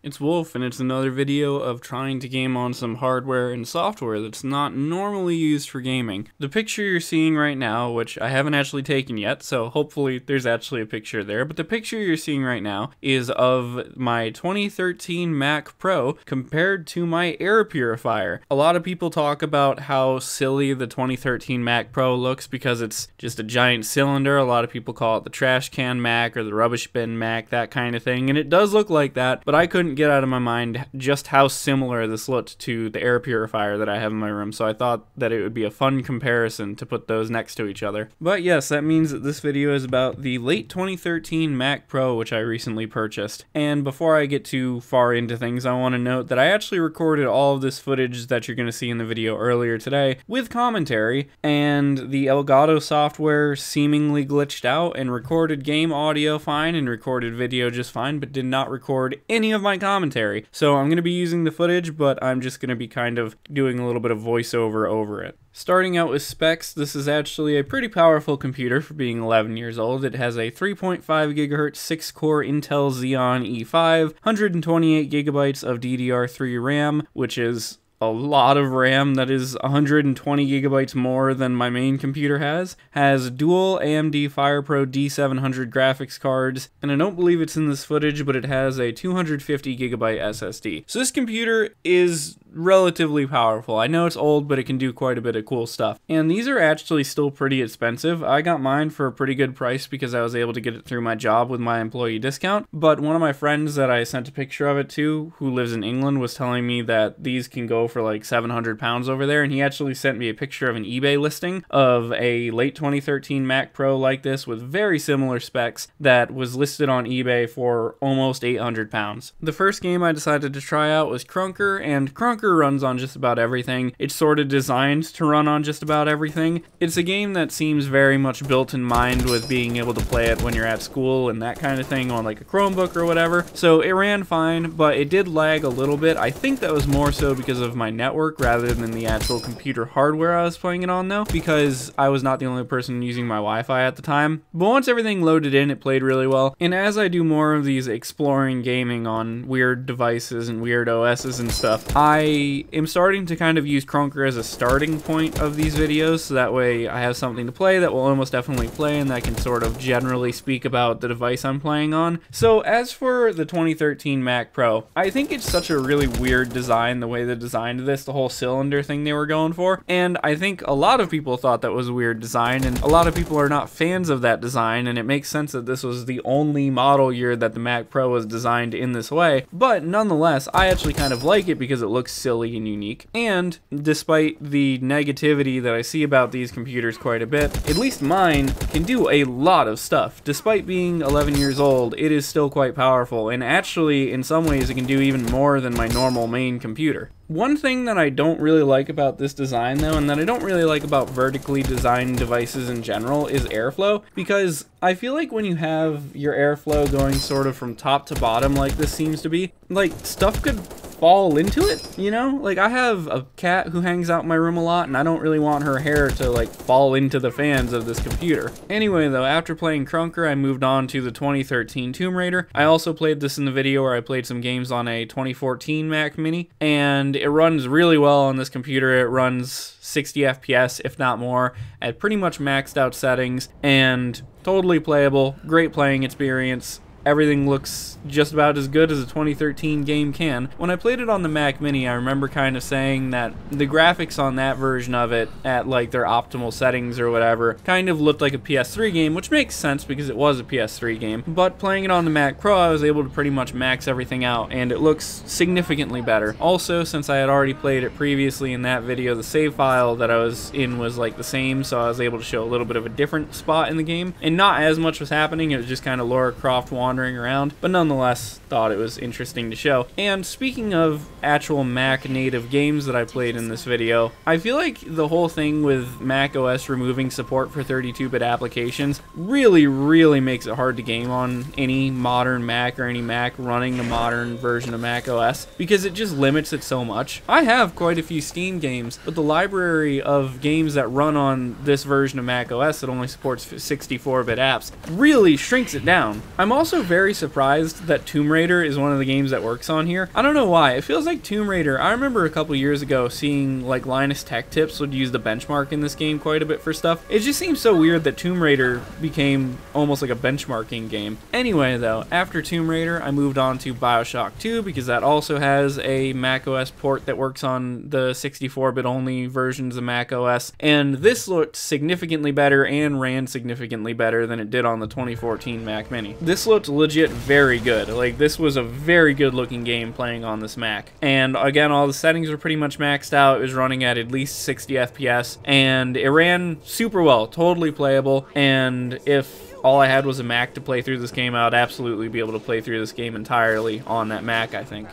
It's Wulf, and it's another video of trying to game on some hardware and software that's not normally used for gaming. The picture you're seeing right now, which I haven't actually taken yet, so hopefully there's actually a picture there, but the picture you're seeing right now is of my 2013 Mac Pro compared to my air purifier. A lot of people talk about how silly the 2013 Mac Pro looks because it's just a giant cylinder. A lot of people call it the trash can Mac or the rubbish bin Mac, that kind of thing, and it does look like that, but I couldn't get out of my mind just how similar this looked to the air purifier that I have in my room, so I thought that it would be a fun comparison to put those next to each other. But yes, that means that this video is about the late 2013 Mac Pro, which I recently purchased. And before I get too far into things, I want to note that I actually recorded all of this footage that you're going to see in the video earlier today with commentary, and the Elgato software seemingly glitched out and recorded game audio fine and recorded video just fine, but did not record any of my commentary. So I'm going to be using the footage, but I'm just going to be kind of doing a little bit of voiceover over it. Starting out with specs, this is actually a pretty powerful computer for being 11 years old. It has a 3.5 GHz 6-core Intel Xeon E5, 128 GB of DDR3 RAM, which is a lot of RAM. That is 120 GB more than my main computer has dual AMD FirePro D700 graphics cards, and I don't believe it's in this footage, but it has a 250 GB SSD. So this computer is relatively powerful. I know it's old, but it can do quite a bit of cool stuff. And these are actually still pretty expensive. I got mine for a pretty good price because I was able to get it through my job with my employee discount, but one of my friends that I sent a picture of it to, who lives in England, was telling me that these can go for like 700 pounds over there, and he actually sent me a picture of an eBay listing of a late 2013 Mac Pro like this with very similar specs that was listed on eBay for almost 800 pounds. The first game I decided to try out was Krunker, and Krunker runs on just about everything. It's sort of designed to run on just about everything. It's a game that seems very much built in mind with being able to play it when you're at school and that kind of thing on like a Chromebook or whatever. So it ran fine, but it did lag a little bit. I think that was more so because of my network rather than the actual computer hardware I was playing it on though, because I was not the only person using my Wi-Fi at the time. But once everything loaded in, it played really well. And as I do more of these exploring gaming on weird devices and weird OSs and stuff, I am starting to kind of use Krunker as a starting point of these videos, so that way I have something to play that will almost definitely play and that can sort of generally speak about the device I'm playing on. So as for the 2013 Mac Pro, I think it's such a really weird design, the way they designed this, the whole cylinder thing they were going for, and I think a lot of people thought that was a weird design, and a lot of people are not fans of that design, and it makes sense that this was the only model year that the Mac Pro was designed in this way, but nonetheless, I actually kind of like it because it looks silly and unique, and despite the negativity that I see about these computers quite a bit, at least mine can do a lot of stuff. Despite being 11 years old, it is still quite powerful, and actually in some ways it can do even more than my normal main computer. One thing that I don't really like about this design though, and that I don't really like about vertically designed devices in general, is airflow, because I feel like when you have your airflow going sort of from top to bottom like this seems to be, like stuff could fall into it, you know? Like I have a cat who hangs out in my room a lot, and I don't really want her hair to like fall into the fans of this computer. Anyway though, after playing Krunker, I moved on to the 2013 Tomb Raider. I also played this in the video where I played some games on a 2014 Mac Mini, and it runs really well on this computer. It runs 60 FPS, if not more, at pretty much maxed out settings, and totally playable, great playing experience. Everything looks just about as good as a 2013 game can. When I played it on the Mac Mini, I remember kind of saying that the graphics on that version of it, at like their optimal settings or whatever, kind of looked like a PS3 game, which makes sense because it was a PS3 game. But playing it on the Mac Pro, I was able to pretty much max everything out, and it looks significantly better. Also, since I had already played it previously in that video, the save file that I was in was like the same, so I was able to show a little bit of a different spot in the game, and not as much was happening. It was just kind of Lara Croft wandering around, but nonetheless thought it was interesting to show. And speaking of actual Mac native games that I played in this video, I feel like the whole thing with macOS removing support for 32-bit applications really makes it hard to game on any modern Mac or any Mac running the modern version of macOS, because it just limits it so much. I have quite a few Steam games, but the library of games that run on this version of macOS that only supports 64-bit apps really shrinks it down. I'm also also very surprised that Tomb Raider is one of the games that works on here. I don't know why. It feels like Tomb Raider. I remember a couple years ago seeing like Linus Tech Tips would use the benchmark in this game quite a bit for stuff. It just seems so weird that Tomb Raider became almost like a benchmarking game. Anyway though, after Tomb Raider, I moved on to BioShock 2 because that also has a macOS port that works on the 64-bit only versions of macOS, and this looked significantly better and ran significantly better than it did on the 2014 Mac Mini. This looked legit very good. Like, this was a very good looking game playing on this Mac. And again, all the settings were pretty much maxed out. It was running at least 60 FPS, and it ran super well, totally playable, and if all I had was a Mac to play through this game, I would absolutely be able to play through this game entirely on that Mac, I think.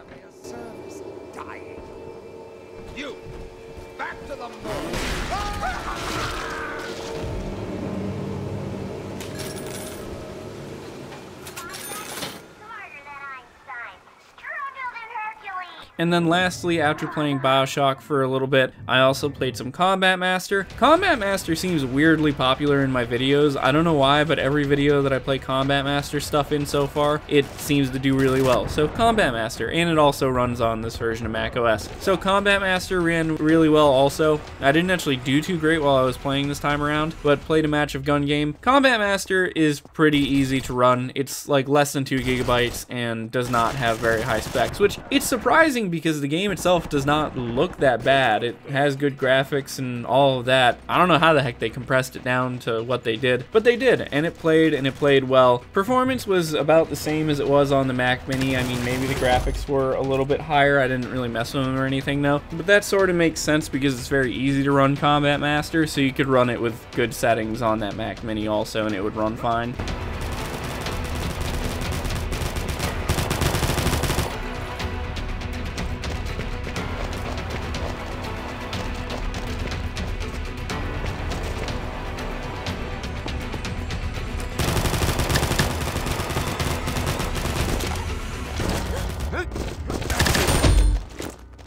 You, back to the And then lastly, after playing BioShock for a little bit, I also played some Combat Master. Combat Master seems weirdly popular in my videos. I don't know why, but every video that I play Combat Master stuff in so far, it seems to do really well. So Combat Master, and it also runs on this version of macOS. So Combat Master ran really well also. I didn't actually do too great while I was playing this time around, but played a match of Gun Game. Combat Master is pretty easy to run. It's like less than 2 gigabytes and does not have very high specs, which it's surprising because the game itself does not look that bad. It has good graphics and all of that. I don't know how the heck they compressed it down to what they did, but they did, and it played well. Performance was about the same as it was on the Mac Mini. I mean, maybe the graphics were a little bit higher. I didn't really mess with them or anything though, but that sort of makes sense because it's very easy to run Combat Master, so you could run it with good settings on that Mac Mini also, and it would run fine.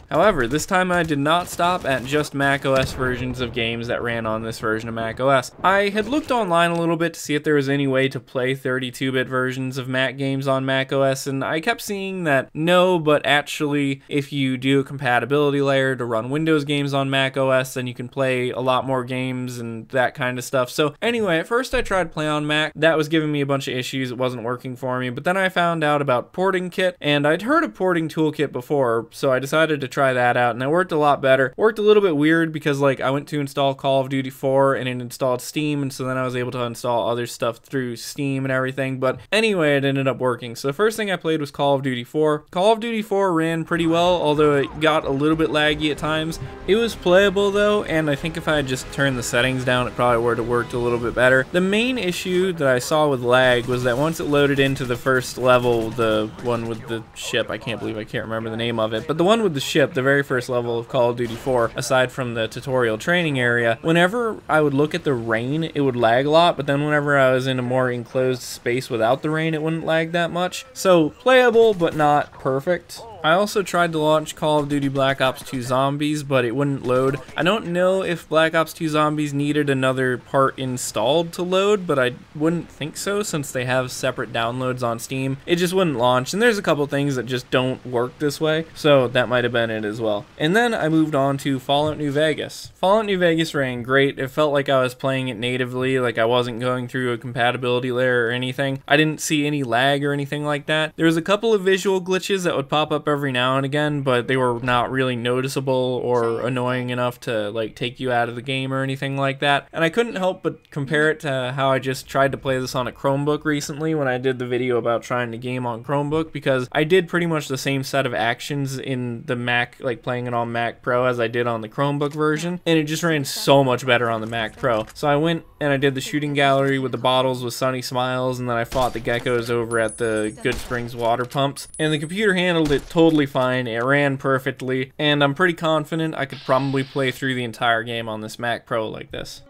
However, this time I did not stop at just macOS versions of games that ran on this version of macOS. I had looked online a little bit to see if there was any way to play 32-bit versions of Mac games on macOS, and I kept seeing that no, but actually if you do a compatibility layer to run Windows games on macOS, then you can play a lot more games and that kind of stuff. So anyway, at first I tried Play on Mac. That was giving me a bunch of issues. It wasn't working for me, but then I found out about Porting Kit, and I'd heard of Porting Toolkit before, so I decided to try that out, and it worked a lot better. Worked a little bit weird because like I went to install Call of Duty 4 and it installed Steam, and so then I was able to install other stuff through Steam and everything, but anyway, it ended up working. So the first thing I played was Call of Duty 4. Call of Duty 4 ran pretty well, although it got a little bit laggy at times. It was playable though, and I think if I had just turned the settings down, it probably would have worked a little bit better. The main issue that I saw with lag was that once it loaded into the first level, the one with the ship, I can't remember the name of it, but the one with the ship, the very first level of Call of Duty 4, aside from the tutorial training area, whenever I would look at the rain, it would lag a lot, but then whenever I was in a more enclosed space without the rain, it wouldn't lag that much. So playable, but not perfect. I also tried to launch Call of Duty Black Ops 2 Zombies, but it wouldn't load. I don't know if Black Ops 2 Zombies needed another part installed to load, but I wouldn't think so since they have separate downloads on Steam. It just wouldn't launch, and there's a couple things that just don't work this way, so that might have been it as well. And then I moved on to Fallout New Vegas. Fallout New Vegas ran great. It felt like I was playing it natively, like I wasn't going through a compatibility layer or anything. I didn't see any lag or anything like that. There was a couple of visual glitches that would pop up every now and again, but they were not really noticeable or annoying enough to like take you out of the game or anything like that. And I couldn't help but compare it to how I just tried to play this on a Chromebook recently when I did the video about trying to game on Chromebook, because I did pretty much the same set of actions in the Mac, like playing it on Mac Pro, as I did on the Chromebook version, and it just ran so much better on the Mac Pro. So I went and I did the shooting gallery with the bottles with Sunny Smiles, and then I fought the geckos over at the Good Springs water pumps, and the computer handled it totally fine. It ran perfectly, and I'm pretty confident I could probably play through the entire game on this Mac Pro like this.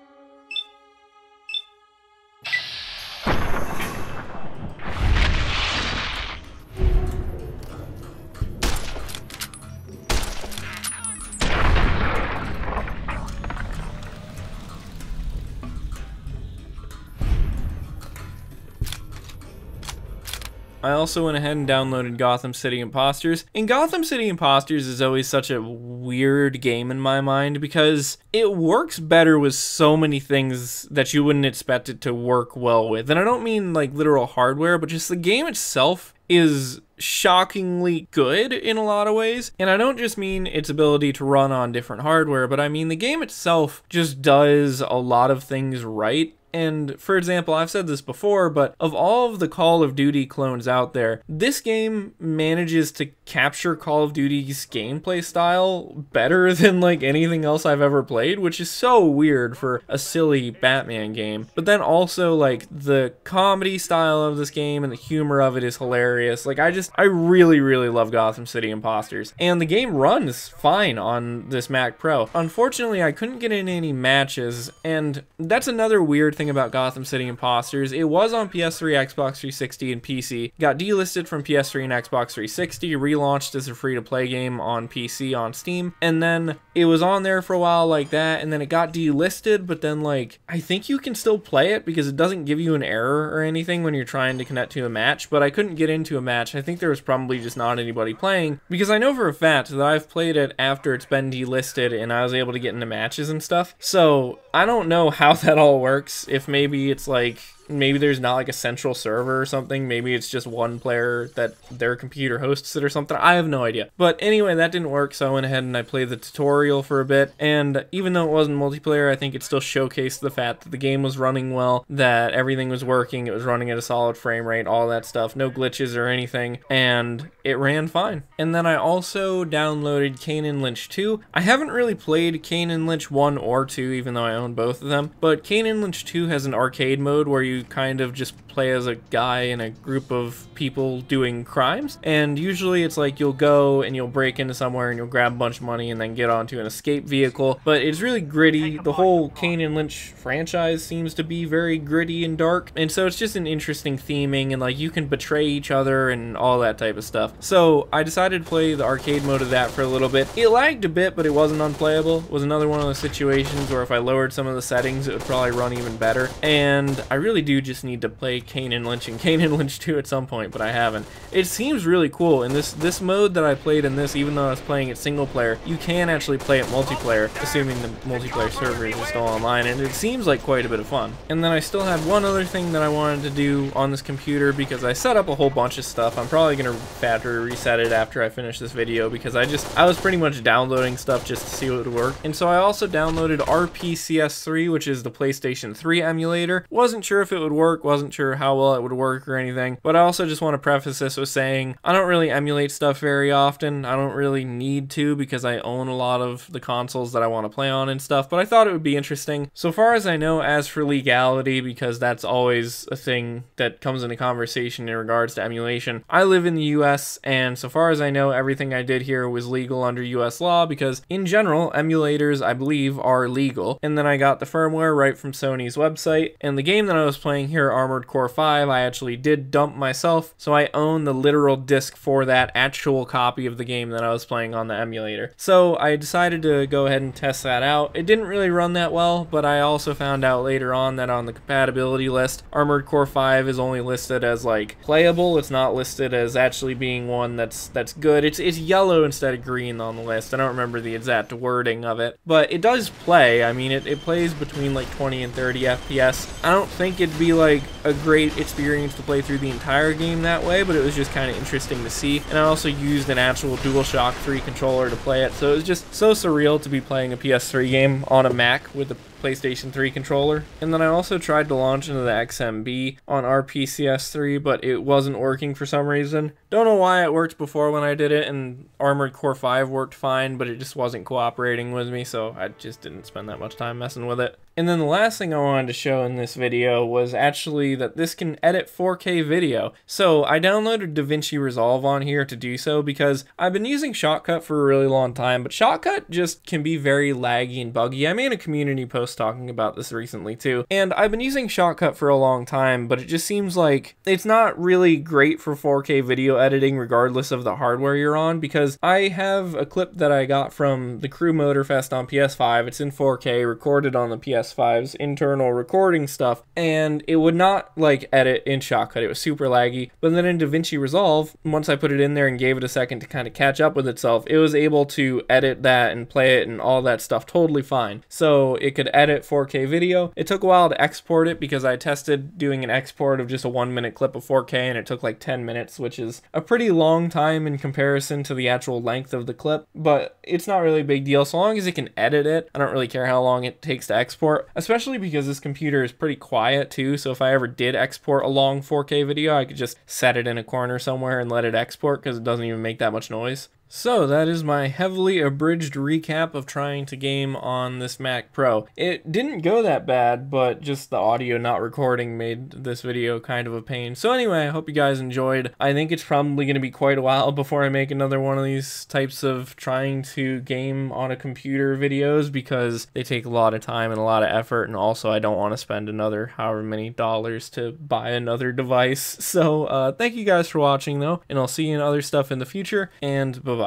I also went ahead and downloaded Gotham City Impostors, and Gotham City Impostors is always such a weird game in my mind because it works better with so many things that you wouldn't expect it to work well with. And I don't mean like literal hardware, but just the game itself is shockingly good in a lot of ways. And I don't just mean its ability to run on different hardware, but I mean the game itself just does a lot of things right. And for example, I've said this before, but of all of the Call of Duty clones out there, this game manages to capture Call of Duty's gameplay style better than like anything else I've ever played, which is so weird for a silly Batman game. But then also like the comedy style of this game and the humor of it is hilarious. Like I really, really love Gotham City Impostors. And the game runs fine on this Mac Pro. Unfortunately, I couldn't get in any matches, and that's another weird thing about Gotham City Impostors. It was on PS3, Xbox 360, and PC. Got delisted from PS3 and Xbox 360, relaunched as a free-to-play game on PC on Steam, and then it was on there for a while like that, and then it got delisted, but then like I think you can still play it because it doesn't give you an error or anything when you're trying to connect to a match, but I couldn't get into a match. I think there was probably just not anybody playing, because I know for a fact that I've played it after it's been delisted and I was able to get into matches and stuff. So I don't know how that all works. If maybe it's like, maybe there's not like a central server or something. Maybe it's just one player that their computer hosts it or something. I have no idea. But anyway, that didn't work, so I went ahead and I played the tutorial for a bit. And even though it wasn't multiplayer, I think it still showcased the fact that the game was running well, that everything was working, it was running at a solid frame rate, all that stuff, no glitches or anything, and it ran fine. And then I also downloaded Kanan Lynch 2. I haven't really played Kanan Lynch 1 or 2, even though I own both of them, but Kanan Lynch 2 has an arcade mode where you kind of just play as a guy in a group of people doing crimes, and usually it's like you'll go and you'll break into somewhere and you'll grab a bunch of money and then get onto an escape vehicle. But it's really gritty. The whole Kanan Lynch franchise seems to be very gritty and dark, and so it's just an interesting theming, and like you can betray each other and all that type of stuff. So I decided to play the arcade mode of that for a little bit. It lagged a bit, but it wasn't unplayable. It was another one of those situations where if I lowered some of the settings it would probably run even better, and I really do just need to play Kanan Lynch and Kanan Lynch 2 at some point, but I haven't. It seems really cool, and this mode that I played in this, even though I was playing it single player, you can actually play it multiplayer, assuming the multiplayer servers are still online, and it seems like quite a bit of fun. And then I still had one other thing that I wanted to do on this computer, because I set up a whole bunch of stuff. I'm probably going to factory reset it after I finish this video, because I was pretty much downloading stuff just to see what would work. And so I also downloaded RPCS3, which is the PlayStation 3 emulator. Wasn't sure if it would work, wasn't sure how well it would work or anything, but I also just want to preface this with saying I don't really emulate stuff very often. I don't really need to, because I own a lot of the consoles that I want to play on and stuff, but I thought it would be interesting. So far as I know, as for legality, because that's always a thing that comes into conversation in regards to emulation, I live in the US, and so far as I know, everything I did here was legal under US law, because in general, emulators, I believe, are legal. And then I got the firmware right from Sony's website, and the game that I was playing here, Armored Core 5, I actually did dump myself, so I own the literal disc for that actual copy of the game that I was playing on the emulator. So I decided to go ahead and test that out. It didn't really run that well, but I also found out later on that on the compatibility list, Armored Core 5 is only listed as like playable. It's not listed as actually being one that's good. It's yellow instead of green on the list. I don't remember the exact wording of it, but it does play. I mean, it plays between like 20 and 30 FPS. I don't think it'd be like a great experience to play through the entire game that way, but it was just kind of interesting to see. And I also used an actual DualShock 3 controller to play it, so it was just so surreal to be playing a PS3 game on a Mac with a PlayStation 3 controller. And then I also tried to launch into the XMB on RPCS3, but it wasn't working for some reason. Don't know why. It worked before when I did it, and Armored Core 5 worked fine, but it just wasn't cooperating with me, so I just didn't spend that much time messing with it. And then the last thing I wanted to show in this video was actually that this can edit 4K video. So I downloaded DaVinci Resolve on here to do so, because I've been using Shotcut for a really long time, but Shotcut just can be very laggy and buggy. I made a community post post talking about this recently too. And I've been using Shotcut for a long time, but it just seems like it's not really great for 4K video editing regardless of the hardware you're on, because I have a clip that I got from the Crew Motorfest on PS5. It's in 4K, recorded on the PS5's internal recording stuff, and it would not like edit in Shotcut. It was super laggy. But then in DaVinci Resolve, once I put it in there and gave it a second to kind of catch up with itself, it was able to edit that and play it and all that stuff totally fine. So it could edit 4K video. It took a while to export it because I tested doing an export of just a 1-minute clip of 4K, and it took like 10 minutes, which is a pretty long time in comparison to the actual length of the clip, but it's not really a big deal so long as it can edit it. I don't really care how long it takes to export, especially because this computer is pretty quiet too, so if I ever did export a long 4K video, I could just set it in a corner somewhere and let it export because it doesn't even make that much noise. So that is my heavily abridged recap of trying to game on this Mac Pro. It didn't go that bad, but just the audio not recording made this video kind of a pain. So anyway, I hope you guys enjoyed. I think it's probably going to be quite a while before I make another one of these types of trying to game on a computer videos, because they take a lot of time and a lot of effort, and also I don't want to spend another however many dollars to buy another device. So thank you guys for watching though, and I'll see you in other stuff in the future, and bye-bye.